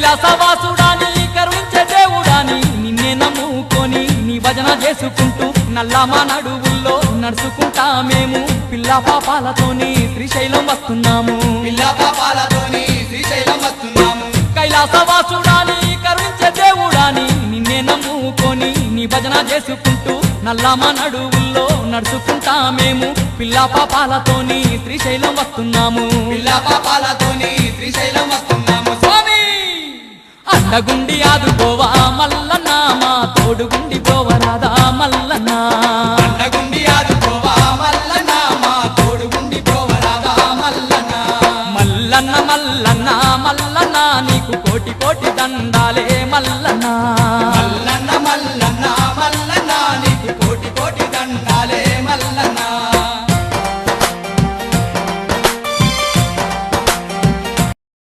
కైలాసవాసుడాని కరుణించే దేవుడాని నిన్నే నమ్ముకొని నీ భజన చేసుకుంటూ నల్లమా నడువుల్లో నడుచుకుంటా మేము పిల్ల పాపాలతోని శ్రీశైలం వస్తున్నాము కైలాసవాసుడాని కరుణించే దేవుడాని నిన్నే నమ్ముకొని నీ భజన చేసుకుంటూ నల్లమా నడువుల్లో నడుచుకుంటా మేము పిల్ల పాపాలతోని శ్రీశైలం వస్తున్నాము స్వామి అండగుండి ఆదుకోవా మల్లన్న మా తోడుగుండి పోవరాదా మల్లన్న మల్లన్న మల్లన్న మల్లన్న నీకు కోటి కోటి దండాలే మల్లన్న